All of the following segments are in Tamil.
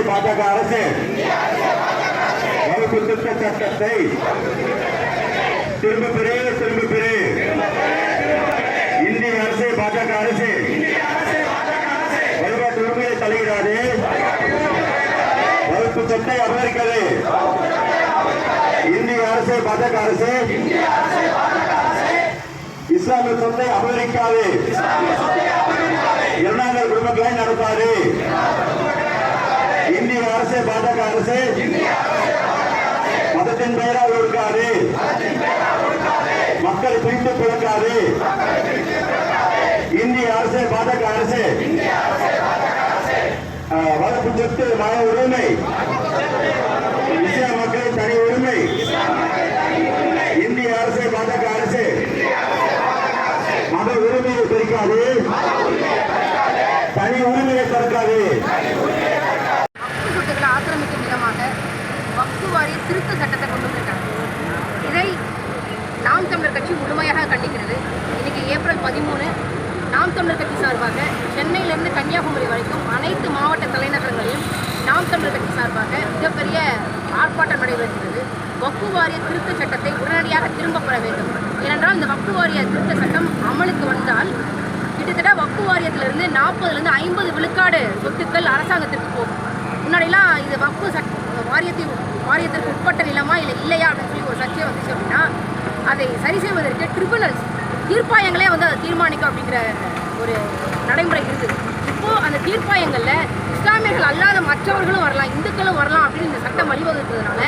பாஜக அரசு வகுப்பு திருத்த சட்டத்தை திரும்ப பெறு. இந்திய அரசு பாஜக அரசு வழிபாட்டு உரிமையை தலையிடாது. வகுப்பு சொத்தை அமெரிக்காது. இந்திய அரசு பாஜக அரசு இஸ்லாமிய சொத்தை அமெரிக்காது. இரண்டாம் குடும்பங்களை நடத்தாது. இந்திய அரசு பாஜக அரசு மதத்தின் பெயரால் ஒடுக்காது. மக்களை பிரித்து பிளக்காது. இந்திய அரசு பாஜக அரசு வகுப்பு சொத்து மத உரிமை, இஸ்லாம் மக்களின் தனி உரிமை. இந்திய அரசு பாஜக அரசு மத உரிமையை பிரிக்காது, தனி உரிமையை தடுக்காது. ஆக்கிரமிக்கும் விதமாக வக்ஃபு வாரிய திருத்த சட்டத்தை கொண்டு வந்திருக்காங்க. இதை நாம் தமிழர் கட்சி முழுமையாக கண்டிக்கிறது. இன்னைக்கு ஏப்ரல் 13 நாம் தமிழர் கட்சி சார்பாக சென்னையிலிருந்து கன்னியாகுமரி வரைக்கும் அனைத்து மாவட்ட தலைநகரங்களிலும் நாம் தமிழர் கட்சி சார்பாக மிகப்பெரிய ஆர்ப்பாட்டம் நடைபெறுகிறது. வக்ஃபு வாரிய திருத்த சட்டத்தை உடனடியாக திரும்ப பெற வேண்டும். ஏனென்றால் இந்த வக்ஃபு வாரிய திருத்த சட்டம் அமலுக்கு வந்தால் கிட்டத்தட்ட வக்ஃபு வாரியத்திலிருந்து 40லிருந்து 50 விழுக்காடு சொத்துக்கள் அரசாங்கத்திற்கு போகும். முன்னாடிலாம் இது வக்ஃபு வாரியத்திற்கு உட்பட்ட நிலமா இல்லையா அப்படின்னு சொல்லி ஒரு சர்ச்சை வந்துச்சு அப்படின்னா அதை சரி செய்வதற்கு ட்ரிபுனல்ஸ் தீர்ப்பாயங்களே வந்து அதை தீர்மானிக்கும் அப்படிங்கிற ஒரு நடைமுறை இருக்குது. இப்போது அந்த தீர்ப்பாயங்களில் இஸ்லாமியர்கள் அல்லாத மற்றவர்களும் வரலாம், இந்துக்களும் வரலாம் அப்படின்னு இந்த சட்டம் வழிவகுக்கிறதுனால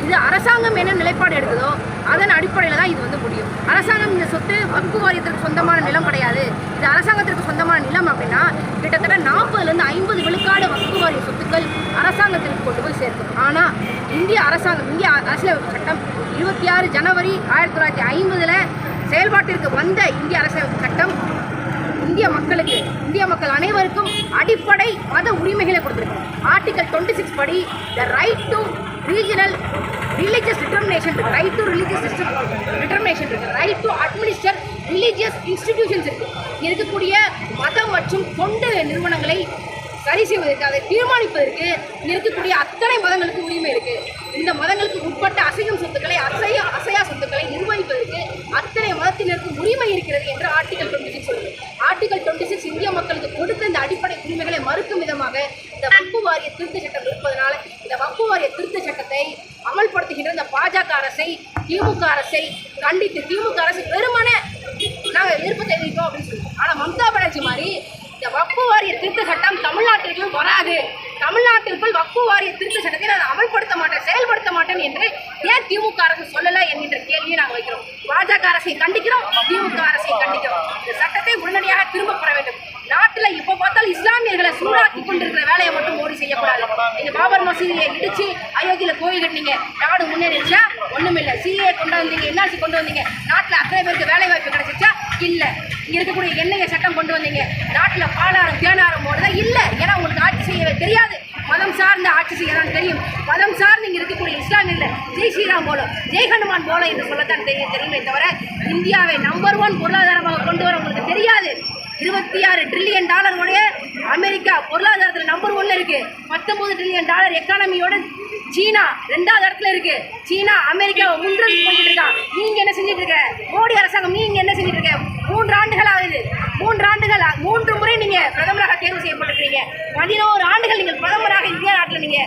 இது அரசாங்கம் என்ன நிலைப்பாடு எடுக்குதோ அதன் அடிப்படையில் தான் இது வந்து முடியும். அரசாங்கம் இந்த சொத்து வக்ஃபு வாரியத்திற்கு சொந்தமான நிலம் கிடையாது, இது அரசாங்கத்திற்கு சொந்தமான நிலம் அப்படின்னா கிட்டத்தட்ட 40லிருந்து 50 விழுக்காடு வக்ஃபு வாரிய சொத்துக்கள் அரசாங்கத்திற்கு கொண்டு போய் சேர்க்கும். ஆனால் இந்திய அரசியலமைப்பு சட்டம் 26 ஜனவரி 1950 செயல்பாட்டிற்கு வந்த இந்திய அரசியலமைப்பு சட்டம் இந்திய மக்கள் அனைவருக்கும் அடிப்படை மத உரிமைகளை கொடுத்திருக்கு. ஆர்டிகல் 26 படி the right to regional religious determination இருக்கு, ரைட் டு ரிலீஜியஸ் டிட்டர்மினேஷன் இருக்கு, right to administer religious institutions இருக்கு. இருக்கக்கூடிய மதம் மற்றும் தொண்டு நிறுவனங்களை சரி செய்வதற்கு, அதை தீர்மானிப்பதற்கு இருக்கக்கூடிய அத்தனை மதங்களுக்கு உரிமை இருக்கு. இந்த மதங்களுக்கு உட்பட்ட அசையும் சொத்துக்களை அசையா சொத்துக்களை நிர்வகிப்பதற்கு அத்தனை மதத்தினருக்கும் உரிமை இருக்கிறது என்று ஆர்டிகல் 26 சொல்லுது. ஆர்டிகல் 26 இந்திய மக்களுக்கு கொடுத்த இந்த அடிப்படை உரிமைகளை மறுக்கும் விதமாக இந்த வக்ஃபு வாரிய திருத்த சட்டம் இருப்பதனால இந்த வக்ஃபு வாரிய திருத்த சட்டத்தை அமல்படுத்துகின்ற இந்த பாஜக அரசை, திமுக அரசை கண்டித்து திமுக அரசு வெறுமனே நாங்கள் எதிர்ப்பு தெரிவிப்போம் அப்படின்னு சொல்லுவோம். ஆனால் மம்தா பானர்ஜி மாதிரி இந்த வக்ஃபு வாரிய திருத்த சட்டம் தமிழ்நாட்டிற்குள் வராது, தமிழ்நாட்டிற்குள் வக்ஃபு வாரிய திருத்த சட்டத்தை நான் அமல்படுத்த மாட்டேன், செயல்படுத்த மாட்டேன் என்று ஏன் திமுக அரசு சொல்லலை என்கின்ற கேள்வியை நாங்கள் வைக்கிறோம். பாஜக அரசை கண்டிக்கிறோம், திமுக அரசை கண்டிக்கிறோம். இந்த சட்டத்தை உடனடியாக திரும்ப பெற வேண்டும். நாட்டில் இப்போ பார்த்தாலும் இஸ்லாமியர்களை சூடாக்கி கொண்டிருக்கிற வேலையை மட்டும் மோடி செய்யக்கூடாது. நீங்கள் பாபர் மசூதியை இடிச்சு அயோத்தியில் கோயில் கட்டினீங்க, நாடு முன்னேறிச்சா? ஒன்றும் இல்லை. சிஏ கொண்டு வந்தீங்க, என்ஆர்சி கொண்டு வந்தீங்க, நாட்டில் அத்தனை பேருக்கு வேலை வாய்ப்பு கிடைச்சிச்சா? இல்லை. இங்கே இருக்கக்கூடிய எண்ணெய் சட்டம் கொண்டு வந்தீங்க, நாட்டில் பாலாரம் தேனாரம் போடுதா? இல்லை. ஏன்னா உங்களுக்கு ஆட்சி செய்யவே தெரியாது, மதம் சார்ந்த ஆட்சி செய்யலாம் தெரியும். மதம் சார்ந்து இங்கே இருக்கக்கூடிய இஸ்லாமியர்களை ஜெய் ஸ்ரீராம் போல, ஜெய் ஹனுமான் போல என்று சொல்லத்தான் தெரியுமே தவிர இந்தியாவை நம்பர் 1 பொருளாதாரமாக கொண்டு வர உங்களுக்கு தெரியாது. 26 ட்ரில்லியன் டாலருடைய அமெரிக்கா பொருளாதாரத்தில் நம்பர் 1 இருக்கு. 19 ட்ரில்லியன் டாலர் எக்கானமியோட சீனா 2வது இடத்துல இருக்கு. சீனா அமெரிக்காவை முன்னிறுத்தி போயிட்டு இருக்கா. நீங்க என்ன செஞ்சுட்டு இருக்க? மோடி அரசாங்கம் நீங்க என்ன செஞ்சுட்டு இருக்க? 3 ஆண்டுகள் ஆகுது. 3 முறை நீங்க பிரதமராக தேர்வு செய்யப்பட்டிருக்கீங்க. 11 ஆண்டுகள் நீங்கள் பிரதமராக இந்தியா நாட்டில் நீங்க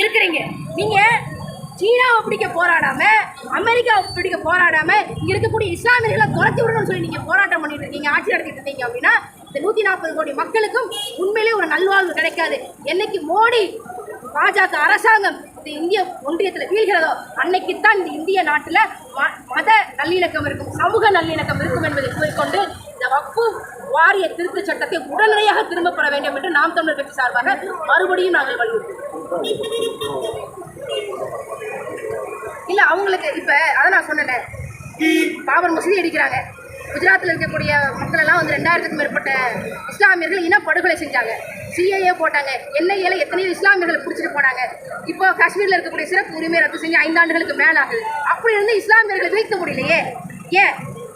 இருக்கிறீங்க. நீங்க சீனாவை பிடிக்க போராடாம, அமெரிக்காவை பிடிக்க போராடாம இங்க இருக்கக்கூடிய இஸ்லாமியர்களை துரத்தி விடணும்னு சொல்லி நீங்க போராட்டம் பண்ணிட்டு இருக்கீங்க, ஆட்சி நடத்திட்டு இருக்கீங்க அப்படின்னா இந்த 140 கோடி மக்களுக்கும் உண்மையிலே ஒரு நல்வாழ்வு கிடைக்காது. என்னைக்கு மோடி பாஜக அரசாங்கம் இந்த இந்திய ஒன்றியத்தில் வீழ்கிறதோ அன்னைக்குத்தான் இந்த இந்திய நாட்டில் மத நல்லிணக்கம் இருக்கும், சமூக நல்லிணக்கம் இருக்கும் என்பதை கூறிக்கொண்டு இந்த வக்ஃபு வாரிய திருத்த சட்டத்தை உடனடியாக திரும்ப பெற வேண்டும் என்று நாம் தமிழர் கட்சி சார்பாக மறுபடியும் நாங்கள் வலியுறுத்துவோம். இல்லை அவங்களுக்கு இப்போ அதை நான் சொன்னேன், பாபர் மசூதி அடிக்கிறாங்க. குஜராத்தில் இருக்கக்கூடிய மக்கள் எல்லாம் வந்து 2000க்கும் மேற்பட்ட இஸ்லாமியர்கள் இனப்படுகொலை செஞ்சாங்க, சிஏஏ போட்டாங்க, என்ஐஏல எத்தனையோ இஸ்லாமியர்களை பிடிச்சிட்டு போனாங்க. இப்போ காஷ்மீரில் இருக்கக்கூடிய சிறப்பு உரிமை ரத்து செஞ்சு 5 ஆண்டுகளுக்கு மேலே ஆகுது. அப்படி இருந்து இஸ்லாமியர்களை வீழ்த்த முடியலையே.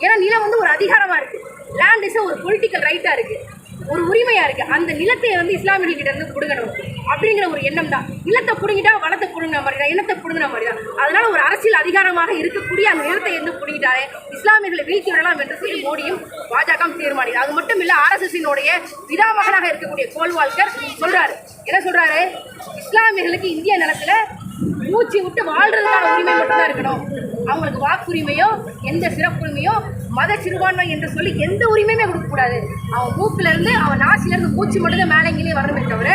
ஏன்னா நிலம் வந்து ஒரு அதிகாரமாக இருக்குது, லேண்ட் இஸ் ஒரு பொலிட்டிக்கல் ரைட்டாக இருக்குது, ஒரு உரிமையாக இருக்குது. அந்த நிலத்தை வந்து இஸ்லாமியர்கிட்ட இருந்து கொடுக்கணும். அப்படிங்கிற ஒரு எண்ணம் தான். நிலத்தை புடுங்கிட்டா வளத்தை புடுங்கின மாதிரி தான், இனத்தை புடுங்கின மாதிரி தான். அதனால ஒரு அரசியல் அதிகாரமாக இருக்கக்கூடிய அந்த நிலத்தை எந்த புடுங்கிட்டாலே இஸ்லாமியர்களை வீழ்த்தி விடலாம் என்று சொல்லி மோடியும் பாஜக தீர்மானிக்கிறது. அது மட்டும் இல்ல, RSSனுடைய பிதாமகனாக இருக்கக்கூடிய கோல்வால்கர் சொல்றாரு, என்ன சொல்றாரு, இஸ்லாமியர்களுக்கு இந்திய நிலத்துல மூச்சு விட்டு வாழ்றதுக்கான உரிமை மட்டும்தான் இருக்கணும். அவங்களுக்கு வாக்குரிமையோ எந்த சிறப்புரிமையோ மத சிறுபான்மை என்று சொல்லி எந்த உரிமையுமே கொடுக்கக்கூடாது. அவன் மூக்குல இருந்து அவன் நாசில இருந்து மூச்சு மட்டும்தான் மேலே இங்கே வரணுமே தவிர,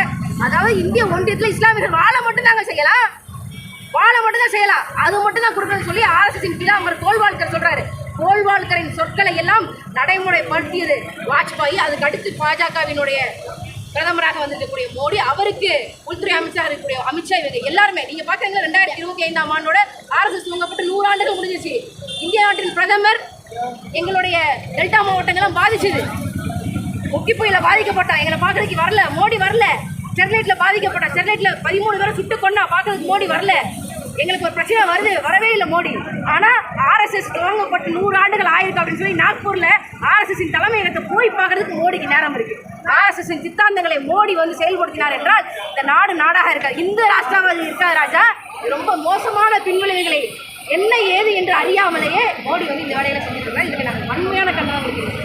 அதாவது இந்திய ஒன்றியத்தில் இஸ்லாமியர்கள் வாழ மட்டும்தாங்க செய்யலாம், வாழ மட்டும்தான் செய்யலாம், அது மட்டும் தான் கொடுக்கணும்னு சொல்லி RSSன் பிதாமகர் கோல்வால்கர் சொல்றாரு. கோல்வால்கரின் சொற்களை எல்லாம் நடைமுறைப்படுத்தியது வாஜ்பாய். அதுக்கு அடுத்து பாஜகவினுடைய பிரதமராக வந்திருக்கக்கூடிய மோடி, அவருக்கு உள்துறை அமைச்சராக இருக்கக்கூடிய அமித்ஷா, இவங்க எல்லாருமே நீங்க பாத்தீங்கன்னா 2025ஆம் ஆண்டோட RSS துவங்கப்பட்டு 100 ஆண்டுகள் முடிஞ்சிச்சு. இந்திய நாட்டின் பிரதமர் எங்களுடைய டெல்டா மாவட்டங்கள்லாம் பாதிச்சது, முக்கி புயல பாதிக்கப்பட்டா, எங்களை பார்க்கறதுக்கு வரல, மோடி வரல. ஸ்டெர்லைட்ல பாதிக்கப்பட்டா, ஸ்டெர்லைட்ல 13 பேரை சுட்டு கொண்டா, பார்க்கறதுக்கு மோடி வரல. எங்களுக்கு ஒரு பிரச்சனை வருது, வரவே இல்லை மோடி. ஆனா RSS துவங்கப்பட்டு 100 ஆண்டுகள் ஆயிருக்கு அப்படின்னு சொல்லி நாக்பூர்ல RSSன் தலைமையகத்தை போய் பார்க்கறதுக்கு மோடிக்கு நேரம் இருக்கு. RSSன் சித்தாந்தங்களை மோடி வந்து செயல்படுத்தினார் என்றால் இந்த நாடு நாடாக இருக்காது, இந்த ராஷ்டிரவாதி இருக்காது ராஜா. ரொம்ப மோசமான பின்விளைவுகளை என்ன ஏது என்று அறியாமலேயே மோடி வந்து இந்த வேலையில செஞ்சுட்டு இருக்காங்க. இதுக்கு நாங்கள் வன்மையான கண்டனம் கொடுக்கிறோம்.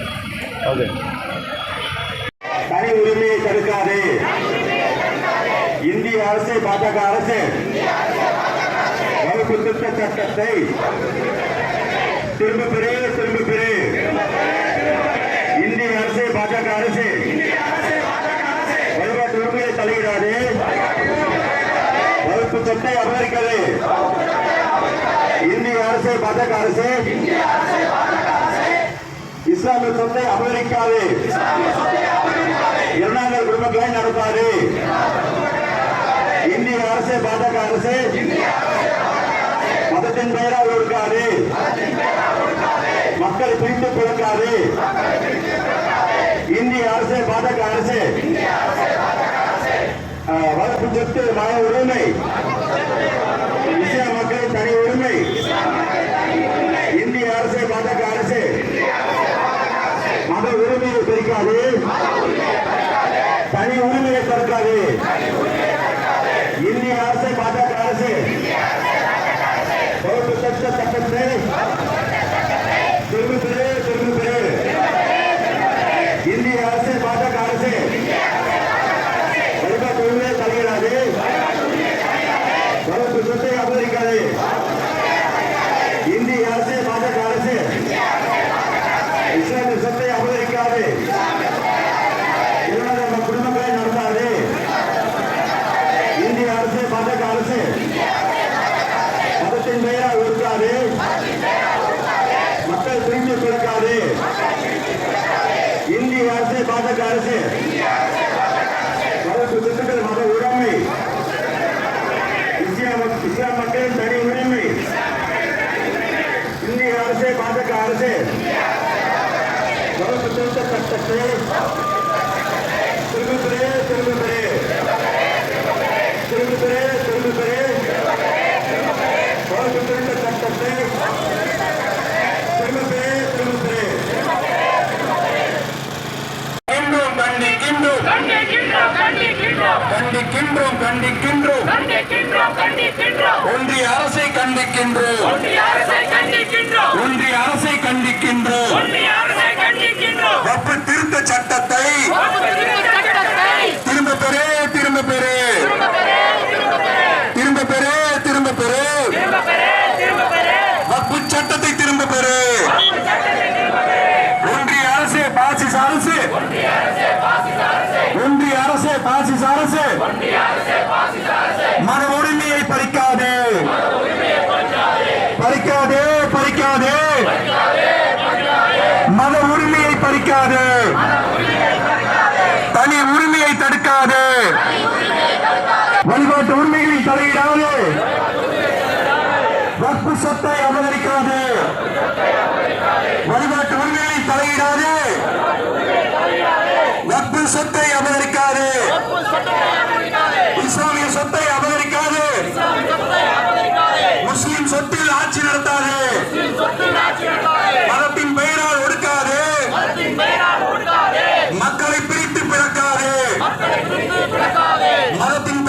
தனி உரிமையை தடுக்காது இந்திய அரசு, பாஜக அரசு வகுப்பு திருத்த சட்டத்தை திரும்ப பெறு, திரும்ப பெறு. இந்திய அரசு, பாஜக அரசு வழிபாட்டு உரிமையை தலையிடாது, வகுப்பு சொத்தை அபகரிக்காது. இந்திய அரசு, பாஜக அரசு இஸ்லாமிய சொத்தை அபகரிக்காது, இரண்டாங்கள் குடும்பங்களை நடத்தாது. இந்திய அரசு, பாஜக அரசு மதத்தின் பெயரால் ஒடுக்காது, மக்களை பிரித்து கொடுக்காது. இந்திய அரசு, பாஜக அரசு வகுப்பு சொத்து மத உரிமை, இஸ்லாம் மக்களின் தனி உரிமை. இந்திய அரசு, பாஜக அரசு மத உரிமையை பிரிக்காது, தனி உரிமையை தடுக்காது. இந்திய அரசு, பாஜக அரசு வகுப்பு சட்ட சட்டத்தை திரும்ப பெறு, திரும்ப பெறு. இந்திய அரசு, பாஜக அரசு வழிபாட்டு உரிமையை தலையிடாது, வகுப்பு சொத்தை அபகரிக்காது. இந்திய அரசு, பாஜக அரசு இஸ்லாமிய சொத்தை அபகரிக்காது, குடும்பங்களை நடத்தாது. இந்திய அரசு, பாஜக அரசு மதத்தின் பெயரால் ஒடுக்காது, மக்கள் பிரிந்து கொடுக்காது. இந்திய அரசு, பாஜக அரசு வகுப்பு சொத்துக்கள் மத உரிமை, இஸ்லாம் மக்களின் தனி உரிமை. இந்திய அரசு, பாஜக அரசு வகுப்பு திருத்த சட்டத்தை திரும்ப பெறு, திரும்ப பெறு. திரும்ப பெறு, திரும்ப பெறு. வகுப்பு திருத்த சட்டத்தை திரும்ப பெறு, திரும்ப பெறு. கண்டிக்கின்றோம், கண்டிக்கின்றோம், கண்டிக்கின்றோம், கண்டிக்கின்றோம். ஒன்றிய அரசை கண்டிக்கின்றோம், ஒன்றிய அரசை கண்டிக்கின்றோம். வகுப்பு திருத்த சட்டத்தை திரும்ப பெறு, திரும்ப பெறு. திரும்ப பெறு, திரும்ப பெறு. வகுப்பு சட்டத்தை திரும்ப பெறு. ஒன்றிய அரசு, பாசிச அரசு, ஒன்றிய அரசு, பாசிச அரசு மத உரிமையை பறிக்காதே, பறிக்காதே, பறிக்காதே. மத உரிமையை பறிக்காதே, தனி உரிமையை தடுக்காது, வழிபாட்டு உரிமைகளில் தலையிடாது, வக்ஃபு சொத்தை அபகரிக்காது, வழிபாட்டு உரிமைகளில் தலையிடாது, வக்ஃபு சொத்தை அபகரிக்காது, இஸ்லாமிய சொத்தை அபகரிக்காது, முஸ்லிம் சொத்தில் ஆட்சி நடத்தாது, மதத்தின் பெயரால் ஒடுக்காது, மக்களை பிரித்து பிறக்காது, மதத்தின்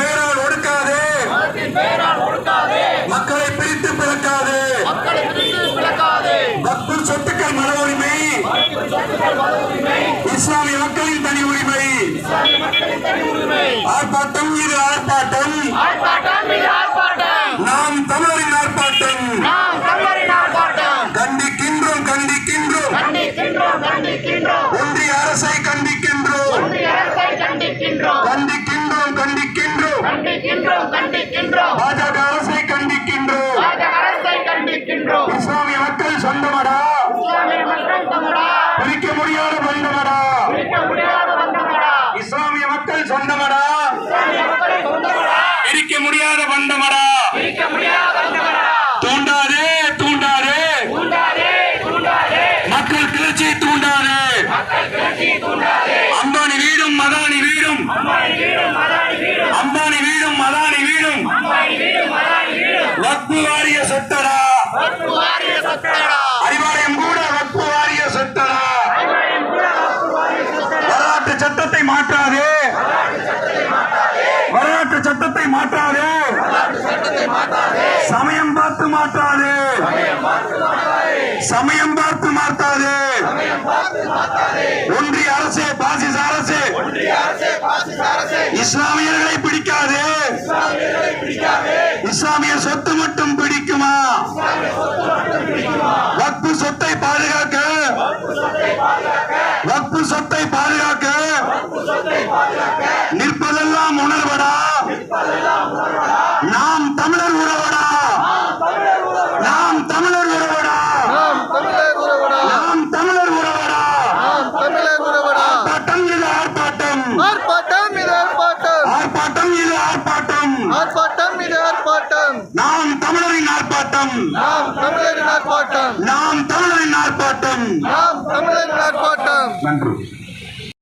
ஆர்ப்பாட்டம் இது ஆர்ப்பாட்டம் நாம் தமிழரின் ஆர்ப்பாட்டம் கண்டிக்கின்றோம் ஒன்றிய அரசை கண்டிக்கின்றோம் பாஜக அரசை கண்டிக்கின்றோம் இஸ்லாமிய மக்கள் சொந்தமடா பிரிக்க முடியாத பந்தமடா இஸ்லாமிய மக்கள் சொந்தமடா பிரிக்க முடியாத பந்தமடா தூண்டாதே மக்கள் கிளர்ச்சியை தூண்டாதே அம்பானி வீடும் மதானி வீடும் வக்பு வாரிய சொத்தடா அறிவாலயம் கூட வக்பு வாரிய சொத்தடா வரலாற்று சட்டத்தை மாற்றாதே சமயம் பார்த்து மாற்றாதே ஒன்றிய அரசே பாசிச அரசே இஸ்லாமியர்களை பிடிக்காதே இஸ்லாமிய சொத்து மட்டும் பிடிக்குமா வக்பு சொத்தை பாதுகாக்க நிற்பதெல்லாம் உணர்வடா நாம் தமிழர் உறவடா ஆர்ப்பாட்டம் நாம் தமிழரின் ஆர்ப்பாட்டம் நன்றி.